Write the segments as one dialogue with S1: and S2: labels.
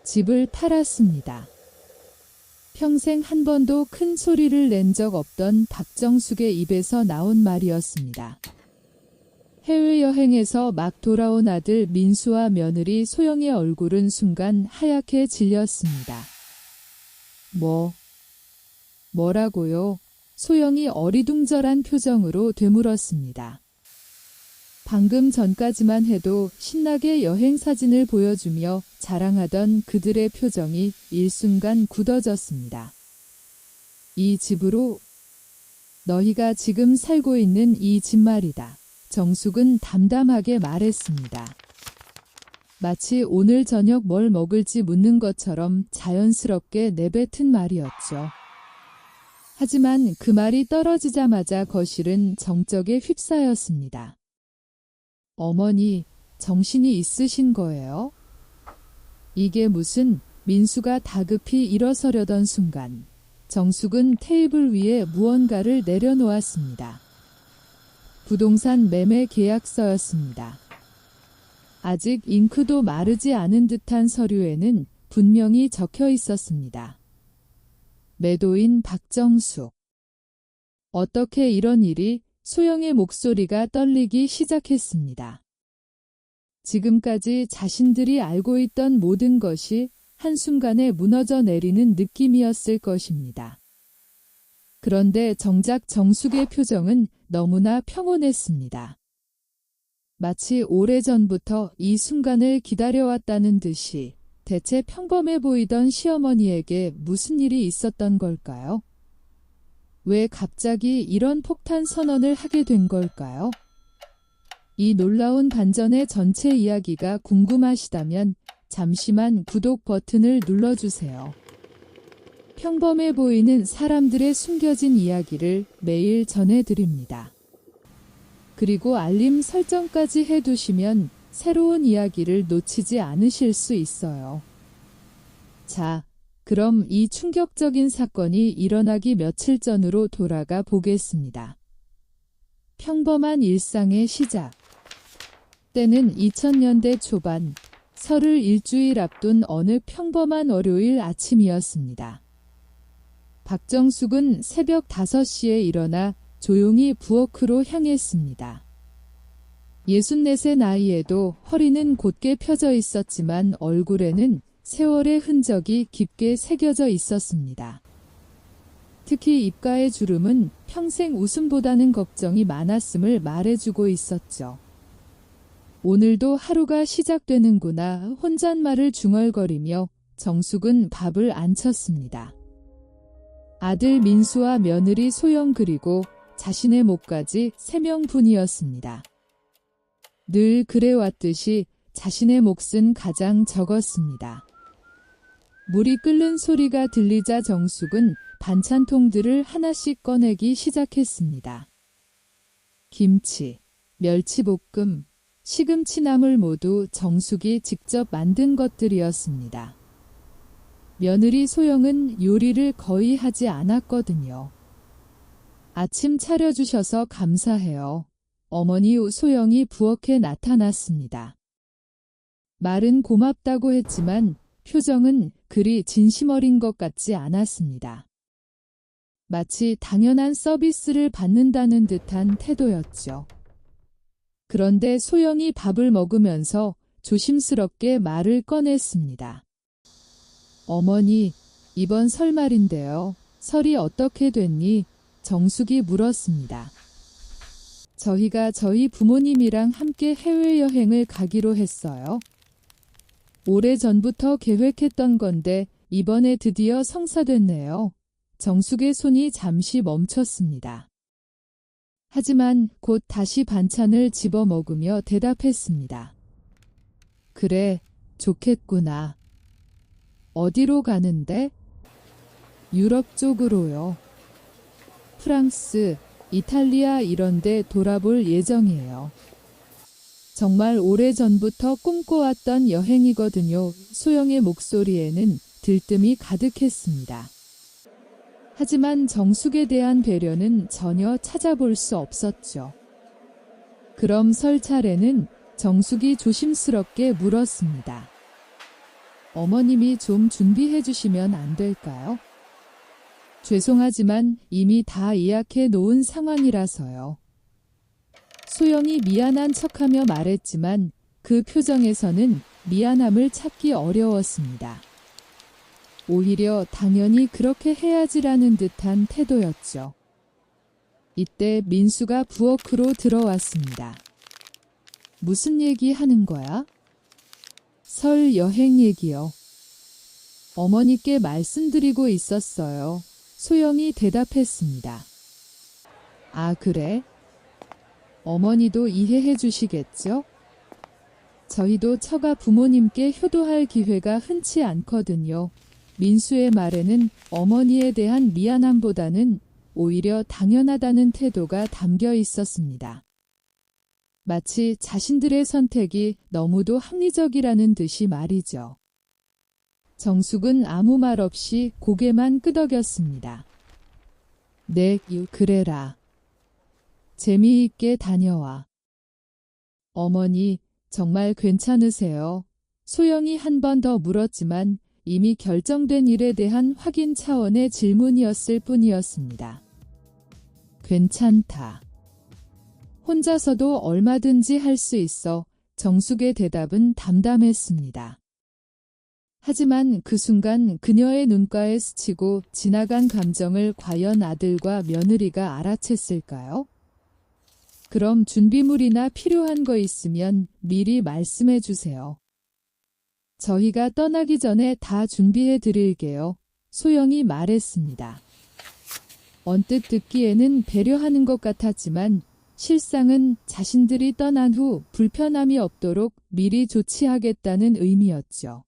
S1: 집을 팔았습니다. 평생 한 번도 큰 소리를 낸 적 없던 박정숙의 입에서 나온 말이었습니다. 해외여행에서 막 돌아온 아들 민수와 며느리 소영의 얼굴은 순간 하얗게 질렸습니다. 뭐라고요? 소영이 어리둥절한 표정으로 되물었습니다. 방금 전까지만 해도 신나게 여행 사진을 보여주며 자랑하던 그들의 표정이 일순간 굳어졌습니다. 이 집으로? 너희가 지금 살고 있는 이 집 말이다. 정숙은 담담하게 말했습니다. 마치 오늘 저녁 뭘 먹을지 묻는 것처럼 자연스럽게 내뱉은 말이었죠. 하지만 그 말이 떨어지자마자 거실은 정적에 휩싸였습니다. 어머니, 정신이 있으신 거예요? 이게 무슨? 민수가 다급히 일어서려던 순간 정숙은 테이블 위에 무언가를 내려놓았습니다. 부동산 매매 계약서였습니다. 아직 잉크도 마르지 않은 듯한 서류에는 분명히 적혀 있었습니다. 매도인 박정숙. 어떻게 이런 일이? 소영의 목소리가 떨리기 시작했습니다. 지금까지 자신들이 알고 있던 모든 것이 한순간에 무너져 내리는 느낌이었을 것입니다. 그런데 정작 정숙의 표정은 너무나 평온했습니다. 마치 오래전부터 이 순간을 기다려왔다는 듯이 대체 평범해 보이던 시어머니에게 무슨 일이 있었던 걸까요? 왜 갑자기 이런 폭탄 선언을 하게 된 걸까요? 이 놀라운 반전의 전체 이야기가 궁금하시다면 잠시만 구독 버튼을 눌러주세요. 평범해 보이는 사람들의 숨겨진 이야기를 매일 전해드립니다. 그리고 알림 설정까지 해두시면 새로운 이야기를 놓치지 않으실 수 있어요. 자, 그럼 이 충격적인 사건이 일어나기 며칠 전으로 돌아가 보겠습니다. 평범한 일상의 시작. 때는 2000년대 초반, 설을 일주일 앞둔 어느 평범한 월요일 아침이었습니다. 박정숙은 새벽 5시에 일어나 조용히 부엌으로 향했습니다. 64의 나이에도 허리는 곧게 펴져 있었지만 얼굴에는 세월의 흔적이 깊게 새겨져 있었습니다. 특히 입가의 주름은 평생 웃음보다는 걱정이 많았음을 말해주고 있었죠. 오늘도 하루가 시작되는구나 혼잣말을 중얼거리며 정숙은 밥을 안 쳤습니다. 아들 민수와 며느리 소영 그리고 자신의 목까지 3명분이었습니다. 늘 그래왔듯이 자신의 몫은 가장 적었습니다. 물이 끓는 소리가 들리자 정숙은 반찬통들을 하나씩 꺼내기 시작했습니다. 김치, 멸치볶음, 시금치나물 모두 정숙이 직접 만든 것들이었습니다. 며느리 소영은 요리를 거의 하지 않았거든요. 아침 차려주셔서 감사해요. 어머니 소영이 부엌에 나타났습니다. 말은 고맙다고 했지만 표정은 그리 진심 어린 것 같지 않았습니다. 마치 당연한 서비스를 받는다는 듯한 태도였죠. 그런데 소영이 밥을 먹으면서 조심스럽게 말을 꺼냈습니다. 어머니, 이번 설말인데요. 설이 어떻게 됐니? 정숙이 물었습니다. 저희가 저희 부모님이랑 함께 해외여행을 가기로 했어요. 오래전부터 계획했던 건데 이번에 드디어 성사됐네요. 정숙의 손이 잠시 멈췄습니다. 하지만 곧 다시 반찬을 집어 먹으며 대답했습니다. 그래, 좋겠구나. 어디로 가는데? 유럽 쪽으로요. 프랑스, 이탈리아 이런 데 돌아볼 예정이에요. 정말 오래전부터 꿈꿔왔던 여행이거든요. 소영의 목소리에는 들뜸이 가득했습니다. 하지만 정숙에 대한 배려는 전혀 찾아볼 수 없었죠. 그럼 설 차례는? 정숙이 조심스럽게 물었습니다. 어머님이 좀 준비해 주시면 안 될까요? 죄송하지만 이미 다 예약해 놓은 상황이라서요. 소영이 미안한 척하며 말했지만 그 표정에서는 미안함을 찾기 어려웠습니다. 오히려 당연히 그렇게 해야지라는 듯한 태도였죠. 이때 민수가 부엌으로 들어왔습니다. 무슨 얘기 하는 거야? 설 여행 얘기요. 어머니께 말씀드리고 있었어요. 소영이 대답했습니다. 아, 그래? 어머니도 이해해 주시겠죠? 저희도 처가 부모님께 효도할 기회가 흔치 않거든요. 민수의 말에는 어머니에 대한 미안함보다는 오히려 당연하다는 태도가 담겨 있었습니다. 마치 자신들의 선택이 너무도 합리적이라는 듯이 말이죠. 정숙은 아무 말 없이 고개만 끄덕였습니다. 네, 그래라. 재미있게 다녀와. 어머니, 정말 괜찮으세요? 소영이 한 번 더 물었지만 이미 결정된 일에 대한 확인 차원의 질문이었을 뿐이었습니다. 괜찮다. 혼자서도 얼마든지 할 수 있어. 정숙의 대답은 담담했습니다. 하지만 그 순간 그녀의 눈가에 스치고 지나간 감정을 과연 아들과 며느리가 알아챘을까요? 그럼 준비물이나 필요한 거 있으면 미리 말씀해 주세요. 저희가 떠나기 전에 다 준비해 드릴게요. 소영이 말했습니다. 언뜻 듣기에는 배려하는 것 같았지만 실상은 자신들이 떠난 후 불편함이 없도록 미리 조치하겠다는 의미였죠.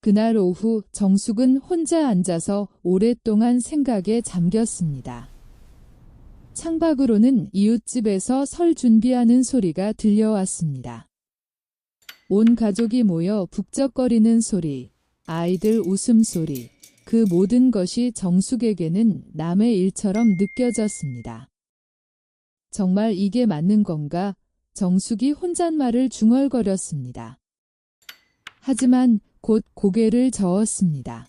S1: 그날 오후 정숙은 혼자 앉아서 오랫동안 생각에 잠겼습니다. 창밖으로는 이웃집에서 설 준비하는 소리가 들려왔습니다. 온 가족이 모여 북적거리는 소리, 아이들 웃음소리, 그 모든 것이 정숙에게는 남의 일처럼 느껴졌습니다. 정말 이게 맞는 건가? 정숙이 혼잣말을 중얼거렸습니다. 하지만 곧 고개를 저었습니다.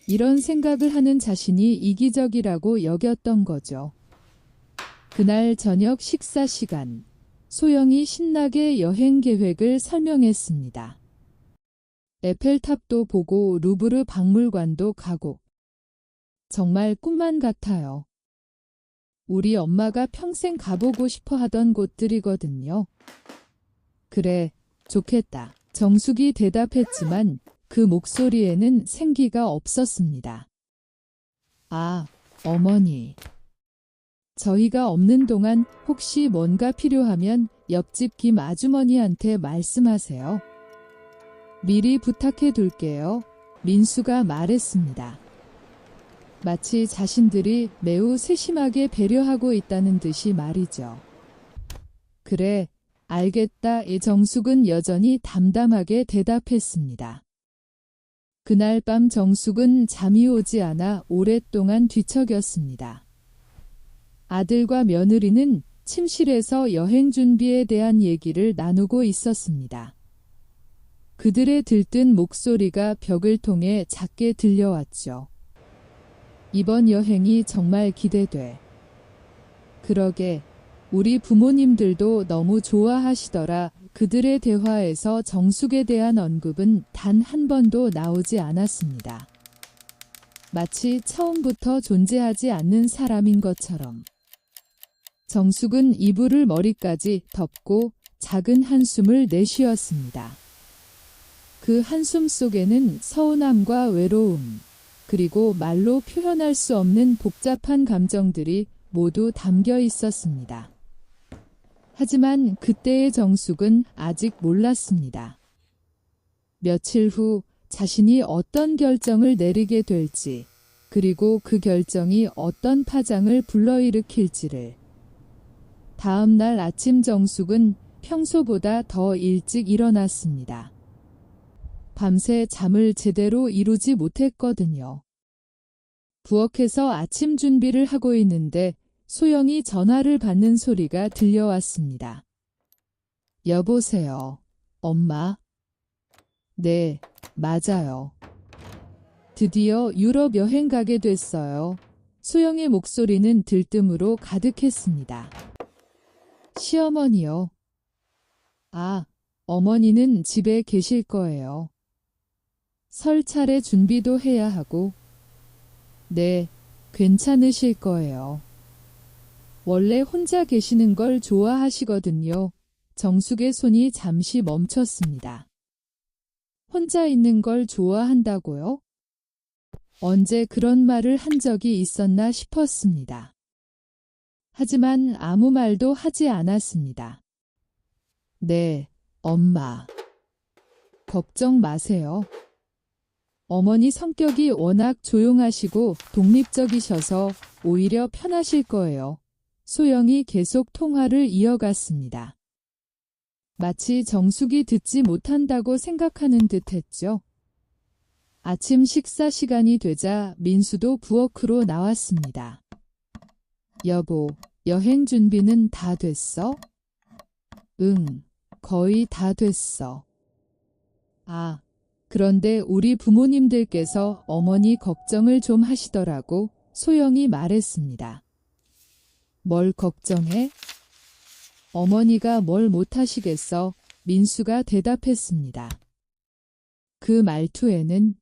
S1: 이런 생각을 하는 자신이 이기적이라고 여겼던 거죠. 그날 저녁 식사 시간, 소영이 신나게 여행 계획을 설명했습니다. 에펠탑도 보고 루브르 박물관도 가고. 정말 꿈만 같아요. 우리 엄마가 평생 가보고 싶어 하던 곳들이거든요. 그래, 좋겠다. 정숙이 대답했지만 그 목소리에는 생기가 없었습니다. 아, 어머니. 저희가 없는 동안 혹시 뭔가 필요하면 옆집 김 아주머니한테 말씀하세요. 미리 부탁해 둘게요. 민수가 말했습니다. 마치 자신들이 매우 세심하게 배려하고 있다는 듯이 말이죠. 그래, 알겠다. 정숙은 여전히 담담하게 대답했습니다. 그날 밤 정숙은 잠이 오지 않아 오랫동안 뒤척였습니다. 아들과 며느리는 침실에서 여행 준비에 대한 얘기를 나누고 있었습니다. 그들의 들뜬 목소리가 벽을 통해 작게 들려왔죠. 이번 여행이 정말 기대돼. 그러게, 우리 부모님들도 너무 좋아하시더라. 그들의 대화에서 정숙에 대한 언급은 단 한 번도 나오지 않았습니다. 마치 처음부터 존재하지 않는 사람인 것처럼. 정숙은 이불을 머리까지 덮고 작은 한숨을 내쉬었습니다. 그 한숨 속에는 서운함과 외로움, 그리고 말로 표현할 수 없는 복잡한 감정들이 모두 담겨 있었습니다. 하지만 그때의 정숙은 아직 몰랐습니다. 며칠 후 자신이 어떤 결정을 내리게 될지, 그리고 그 결정이 어떤 파장을 불러일으킬지를. 다음 날 아침 정숙은 평소보다 더 일찍 일어났습니다. 밤새 잠을 제대로 이루지 못했거든요. 부엌에서 아침 준비를 하고 있는데 소영이 전화를 받는 소리가 들려왔습니다. 여보세요, 엄마. 네, 맞아요. 드디어 유럽 여행 가게 됐어요. 소영의 목소리는 들뜸으로 가득했습니다. 시어머니요. 아, 어머니는 집에 계실 거예요. 설 차례 준비도 해야 하고. 네, 괜찮으실 거예요. 원래 혼자 계시는 걸 좋아하시거든요. 정숙의 손이 잠시 멈췄습니다. 혼자 있는 걸 좋아한다고요? 언제 그런 말을 한 적이 있었나 싶었습니다. 하지만 아무 말도 하지 않았습니다. 네, 엄마. 걱정 마세요. 어머니 성격이 워낙 조용하시고 독립적이셔서 오히려 편하실 거예요. 소영이 계속 통화를 이어갔습니다. 마치 정숙이 듣지 못한다고 생각하는 듯 했죠. 아침 식사 시간이 되자 민수도 부엌으로 나왔습니다. 여보, 여행 준비는 다 됐어? 응, 거의 다 됐어. 아, 그런데 우리 부모님들께서 어머니 걱정을 좀 하시더라고. 소영이 말했습니다. 뭘 걱정해? 어머니가 뭘 못하시겠어? 민수가 대답했습니다. 그 말투에는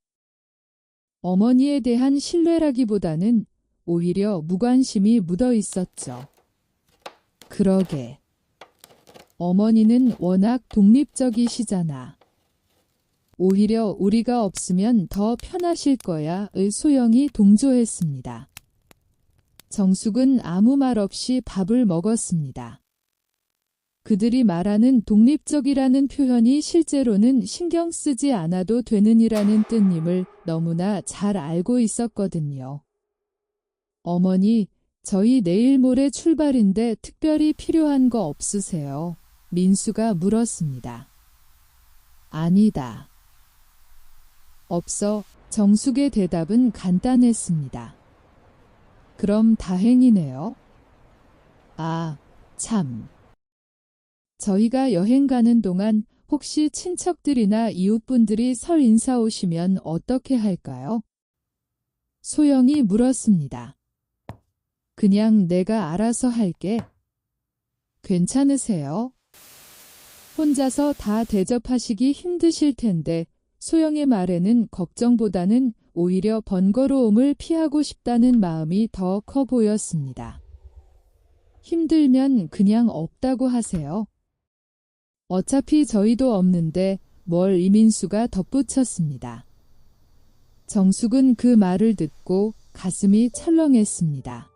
S1: 어머니에 대한 신뢰라기보다는 오히려 무관심이 묻어 있었죠. 그러게. 어머니는 워낙 독립적이시잖아. 오히려 우리가 없으면 더 편하실 거야. 의 소영이 동조했습니다. 정숙은 아무 말 없이 밥을 먹었습니다. 그들이 말하는 독립적이라는 표현이 실제로는 신경 쓰지 않아도 되는이라는 뜻임을 너무나 잘 알고 있었거든요. 어머니, 저희 내일 모레 출발인데 특별히 필요한 거 없으세요? 민수가 물었습니다. 아니다. 없어. 정숙의 대답은 간단했습니다. 그럼 다행이네요. 아, 참. 저희가 여행 가는 동안 혹시 친척들이나 이웃분들이 설 인사 오시면 어떻게 할까요? 소영이 물었습니다. 그냥 내가 알아서 할게. 괜찮으세요? 혼자서 다 대접하시기 힘드실 텐데 소영의 말에는 걱정보다는 오히려 번거로움을 피하고 싶다는 마음이 더 커 보였습니다. 힘들면 그냥 없다고 하세요. 어차피 저희도 없는데 뭘 이민수가 덧붙였습니다. 정숙은 그 말을 듣고 가슴이 철렁했습니다.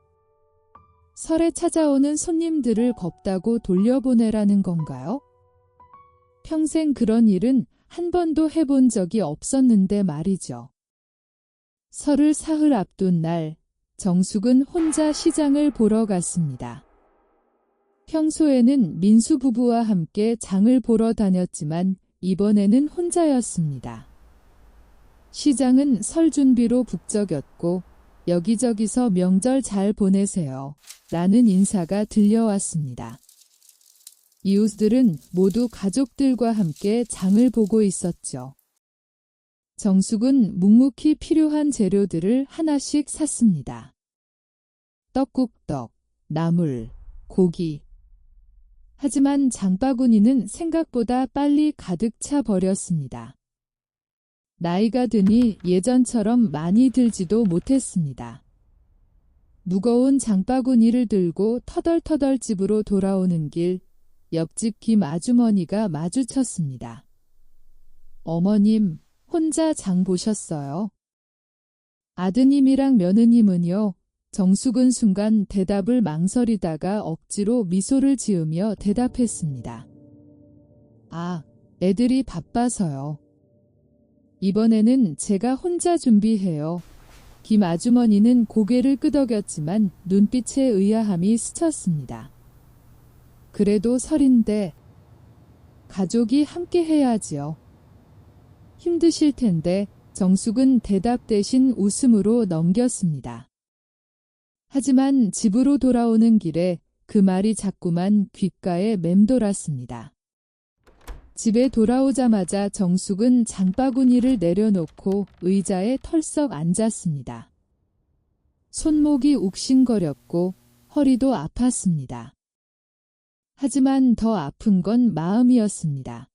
S1: 설에 찾아오는 손님들을 겁다고 돌려보내라는 건가요? 평생 그런 일은 한 번도 해본 적이 없었는데 말이죠. 설을 사흘 앞둔 날, 정숙은 혼자 시장을 보러 갔습니다. 평소에는 민수 부부와 함께 장을 보러 다녔지만 이번에는 혼자였습니다. 시장은 설 준비로 북적였고 여기저기서 명절 잘 보내세요. 라는 인사가 들려왔습니다. 이웃들은 모두 가족들과 함께 장을 보고 있었죠. 정숙은 묵묵히 필요한 재료들을 하나씩 샀습니다. 떡국떡, 나물, 고기. 하지만 장바구니는 생각보다 빨리 가득 차 버렸습니다. 나이가 드니 예전처럼 많이 들지도 못했습니다. 무거운 장바구니를 들고 터덜터덜 집으로 돌아오는 길, 옆집 김 아주머니가 마주쳤습니다. 어머님, 혼자 장 보셨어요? 아드님이랑 며느님은요? 정숙은 순간 대답을 망설이다가 억지로 미소를 지으며 대답했습니다. 아, 애들이 바빠서요. 이번에는 제가 혼자 준비해요. 김 아주머니는 고개를 끄덕였지만 눈빛에 의아함이 스쳤습니다. 그래도 설인데 가족이 함께 해야지요. 힘드실 텐데 정숙은 대답 대신 웃음으로 넘겼습니다. 하지만 집으로 돌아오는 길에 그 말이 자꾸만 귓가에 맴돌았습니다. 집에 돌아오자마자 정숙은 장바구니를 내려놓고 의자에 털썩 앉았습니다. 손목이 욱신거렸고 허리도 아팠습니다. 하지만 더 아픈 건 마음이었습니다.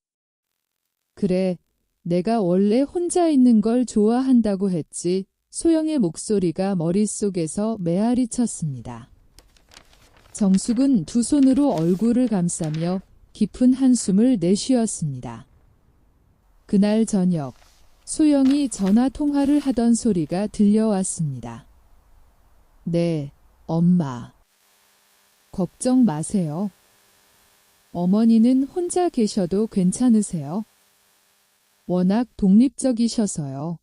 S1: 그래, 내가 원래 혼자 있는 걸 좋아한다고 했지. 소영의 목소리가 머릿속에서 메아리 쳤습니다. 정숙은 두 손으로 얼굴을 감싸며 깊은 한숨을 내쉬었습니다. 그날 저녁, 소영이 전화 통화를 하던 소리가 들려왔습니다. 네, 엄마. 걱정 마세요. 어머니는 혼자 계셔도 괜찮으세요? 워낙 독립적이셔서요.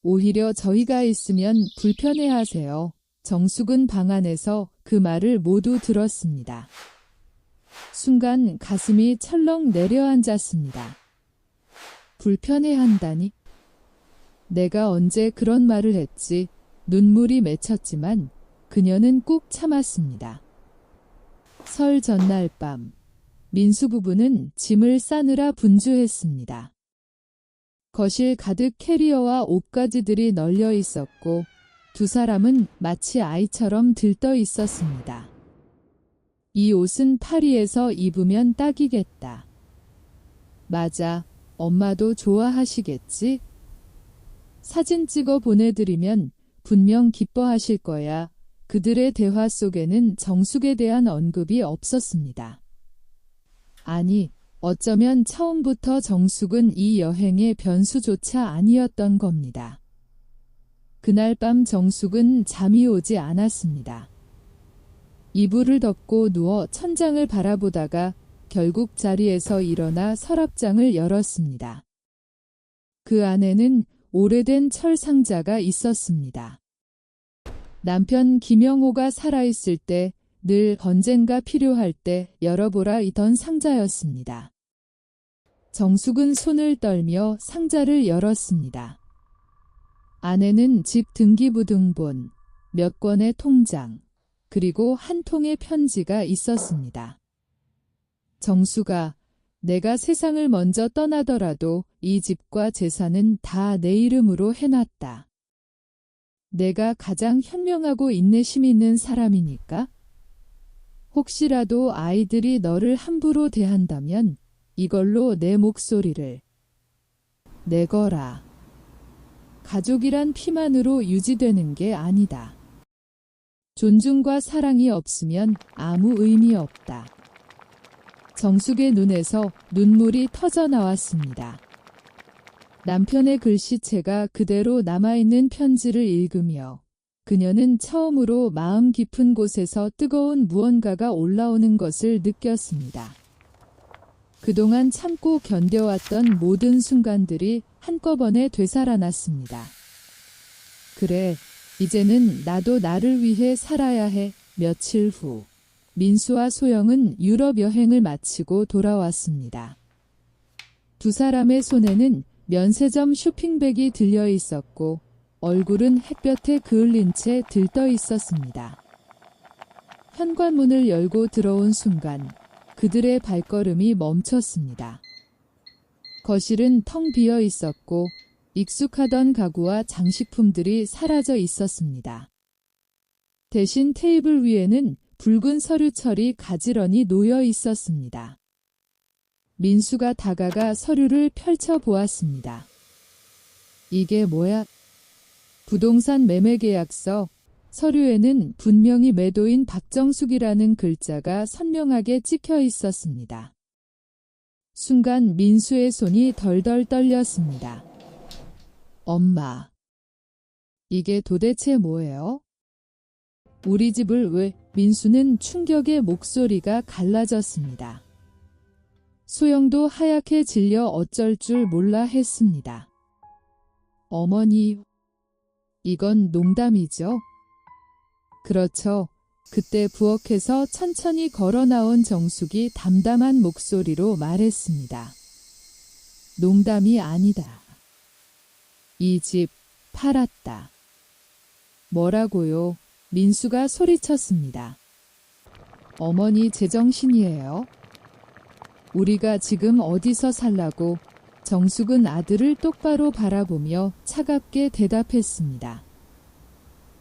S1: 오히려 저희가 있으면 불편해하세요. 정숙은 방 안에서 그 말을 모두 들었습니다. 순간 가슴이 철렁 내려앉았습니다. 불편해한다니? 내가 언제 그런 말을 했지? 눈물이 맺혔지만 그녀는 꾹 참았습니다. 설 전날 밤, 민수 부부는 짐을 싸느라 분주했습니다. 거실 가득 캐리어와 옷가지들이 널려 있었고 두 사람은 마치 아이처럼 들떠 있었습니다. 이 옷은 파리에서 입으면 딱이겠다. 맞아, 엄마도 좋아하시겠지? 사진 찍어 보내드리면 분명 기뻐하실 거야. 그들의 대화 속에는 정숙에 대한 언급이 없었습니다. 아니, 어쩌면 처음부터 정숙은 이 여행의 변수조차 아니었던 겁니다. 그날 밤 정숙은 잠이 오지 않았습니다. 이불을 덮고 누워 천장을 바라보다가 결국 자리에서 일어나 서랍장을 열었습니다. 그 안에는 오래된 철 상자가 있었습니다. 남편 김영호가 살아있을 때 늘 언젠가 필요할 때 열어보라 이던 상자였습니다. 정숙은 손을 떨며 상자를 열었습니다. 안에는 집 등기부등본, 몇 권의 통장, 그리고 한 통의 편지가 있었습니다. 정숙아, 내가 세상을 먼저 떠나더라도 이 집과 재산은 다 내 이름으로 해놨다. 내가 가장 현명하고 인내심 있는 사람이니까? 혹시라도 아이들이 너를 함부로 대한다면 이걸로 내 목소리를 내거라. 가족이란 피만으로 유지되는 게 아니다. 존중과 사랑이 없으면 아무 의미 없다. 정숙의 눈에서 눈물이 터져 나왔습니다. 남편의 글씨체가 그대로 남아있는 편지를 읽으며 그녀는 처음으로 마음 깊은 곳에서 뜨거운 무언가가 올라오는 것을 느꼈습니다. 그동안 참고 견뎌왔던 모든 순간들이 한꺼번에 되살아났습니다. 그래, 이제는 나도 나를 위해 살아야 해. 며칠 후, 민수와 소영은 유럽 여행을 마치고 돌아왔습니다. 두 사람의 손에는 면세점 쇼핑백이 들려 있었고 얼굴은 햇볕에 그을린 채 들떠 있었습니다. 현관문을 열고 들어온 순간 그들의 발걸음이 멈췄습니다. 거실은 텅 비어 있었고 익숙하던 가구와 장식품들이 사라져 있었습니다. 대신 테이블 위에는 붉은 서류철이 가지런히 놓여 있었습니다. 민수가 다가가 서류를 펼쳐 보았습니다. 이게 뭐야? 부동산 매매 계약서. 서류에는 분명히 매도인 박정숙이라는 글자가 선명하게 찍혀 있었습니다. 순간 민수의 손이 덜덜 떨렸습니다. 엄마, 이게 도대체 뭐예요? 우리 집을 왜? 민수는 충격의 목소리가 갈라졌습니다. 소영도 하얗게 질려 어쩔 줄 몰라 했습니다. 어머니, 이건 농담이죠? 그렇죠. 그때 부엌에서 천천히 걸어 나온 정숙이 담담한 목소리로 말했습니다. 농담이 아니다. 이 집 팔았다. 뭐라고요? 민수가 소리쳤습니다. 어머니 제정신이에요. 우리가 지금 어디서 살라고? 정숙은 아들을 똑바로 바라보며 차갑게 대답했습니다.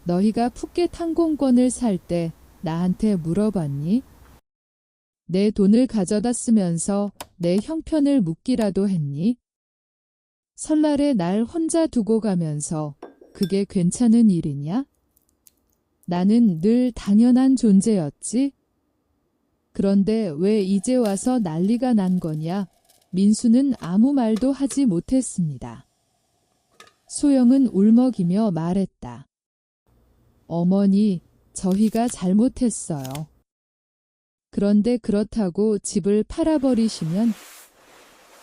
S1: 너희가 푸켓 항공권을 살 때 나한테 물어봤니? 내 돈을 가져다 쓰면서 내 형편을 묻기라도 했니? 설날에 날 혼자 두고 가면서 그게 괜찮은 일이냐? 나는 늘 당연한 존재였지? 그런데 왜 이제 와서 난리가 난 거냐? 민수는 아무 말도 하지 못했습니다. 소영은 울먹이며 말했다. 어머니, 저희가 잘못했어요. 그런데 그렇다고 집을 팔아버리시면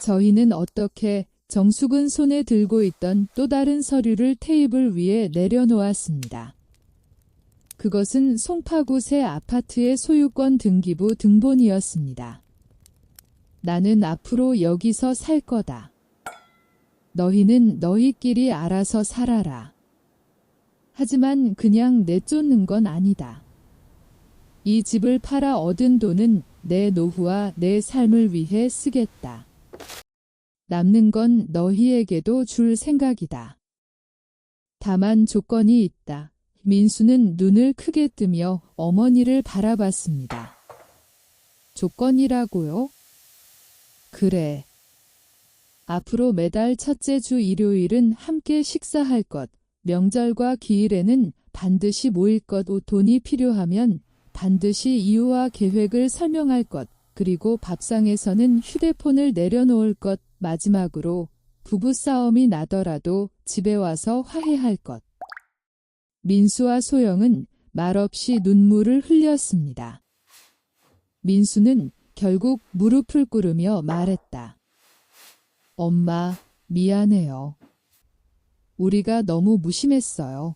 S1: 저희는 어떻게? 정숙은 손에 들고 있던 또 다른 서류를 테이블 위에 내려놓았습니다. 그것은 송파구 새 아파트의 소유권 등기부 등본이었습니다. 나는 앞으로 여기서 살 거다. 너희는 너희끼리 알아서 살아라. 하지만 그냥 내쫓는 건 아니다. 이 집을 팔아 얻은 돈은 내 노후와 내 삶을 위해 쓰겠다. 남는 건 너희에게도 줄 생각이다. 다만 조건이 있다. 민수는 눈을 크게 뜨며 어머니를 바라봤습니다. 조건이라고요? 그래. 앞으로 매달 첫째 주 일요일은 함께 식사할 것, 명절과 기일에는 반드시 모일 것, 돈이 필요하면 반드시 이유와 계획을 설명할 것, 그리고 밥상에서는 휴대폰을 내려놓을 것, 마지막으로 부부싸움이 나더라도 집에 와서 화해할 것. 민수와 소영은 말없이 눈물을 흘렸습니다. 민수는 결국 무릎을 꿇으며 말했다. 엄마, 미안해요. 우리가 너무 무심했어요.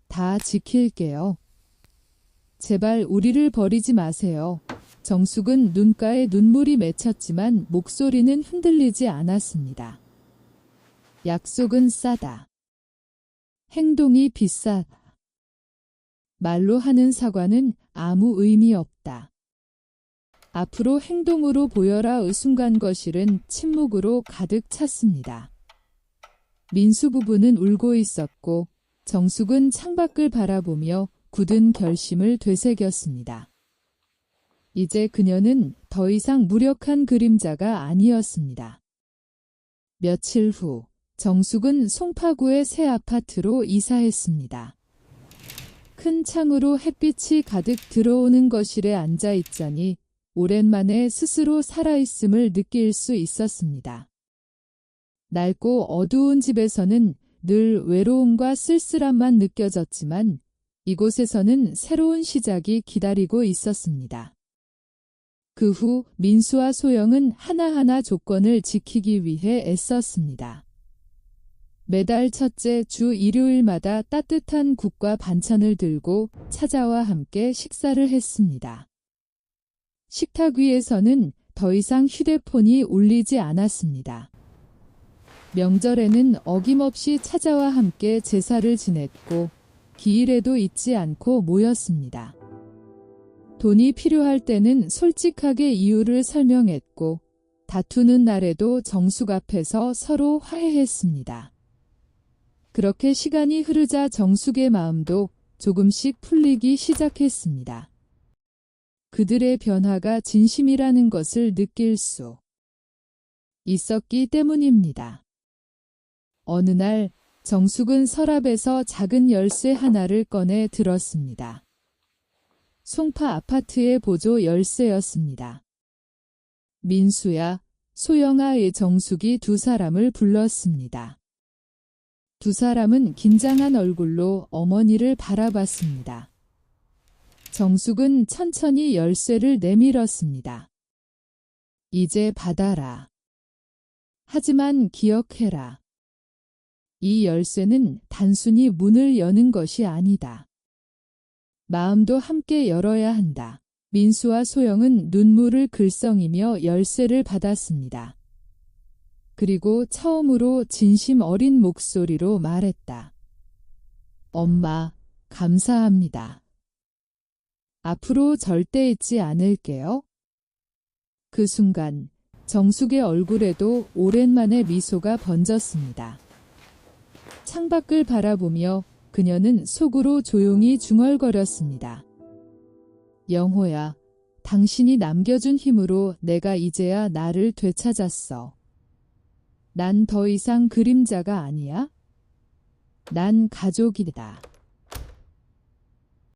S1: 다 지킬게요. 제발 우리를 버리지 마세요. 정숙은 눈가에 눈물이 맺혔지만 목소리는 흔들리지 않았습니다. 약속은 싸다. 행동이 비싸다. 말로 하는 사과는 아무 의미 없다. 앞으로 행동으로 보여라. 순간 거실은 침묵으로 가득 찼습니다. 민수 부부는 울고 있었고 정숙은 창밖을 바라보며 굳은 결심을 되새겼습니다. 이제 그녀는 더 이상 무력한 그림자가 아니었습니다. 며칠 후 정숙은 송파구의 새 아파트로 이사했습니다. 큰 창으로 햇빛이 가득 들어오는 거실에 앉아 있자니 오랜만에 스스로 살아있음을 느낄 수 있었습니다. 낡고 어두운 집에서는 늘 외로움과 쓸쓸함만 느껴졌지만 이곳에서는 새로운 시작이 기다리고 있었습니다. 그 후 민수와 소영은 하나하나 조건을 지키기 위해 애썼습니다. 매달 첫째 주 일요일마다 따뜻한 국과 반찬을 들고 차자와 함께 식사를 했습니다. 식탁 위에서는 더 이상 휴대폰이 울리지 않았습니다. 명절에는 어김없이 차자와 함께 제사를 지냈고 기일에도 잊지 않고 모였습니다. 돈이 필요할 때는 솔직하게 이유를 설명했고 다투는 날에도 정숙 앞에서 서로 화해했습니다. 그렇게 시간이 흐르자 정숙의 마음도 조금씩 풀리기 시작했습니다. 그들의 변화가 진심이라는 것을 느낄 수 있었기 때문입니다. 어느 날 정숙은 서랍에서 작은 열쇠 하나를 꺼내 들었습니다. 송파 아파트의 보조 열쇠였습니다. 민수야, 소영아의 정숙이 두 사람을 불렀습니다. 두 사람은 긴장한 얼굴로 어머니를 바라봤습니다. 정숙은 천천히 열쇠를 내밀었습니다. 이제 받아라. 하지만 기억해라. 이 열쇠는 단순히 문을 여는 것이 아니다. 마음도 함께 열어야 한다. 민수와 소영은 눈물을 글썽이며 열쇠를 받았습니다. 그리고 처음으로 진심 어린 목소리로 말했다. 엄마, 감사합니다. 앞으로 절대 잊지 않을게요. 그 순간 정숙의 얼굴에도 오랜만에 미소가 번졌습니다. 창밖을 바라보며 그녀는 속으로 조용히 중얼거렸습니다. 영호야, 당신이 남겨준 힘으로 내가 이제야 나를 되찾았어. 난 더 이상 그림자가 아니야. 난 가족이다.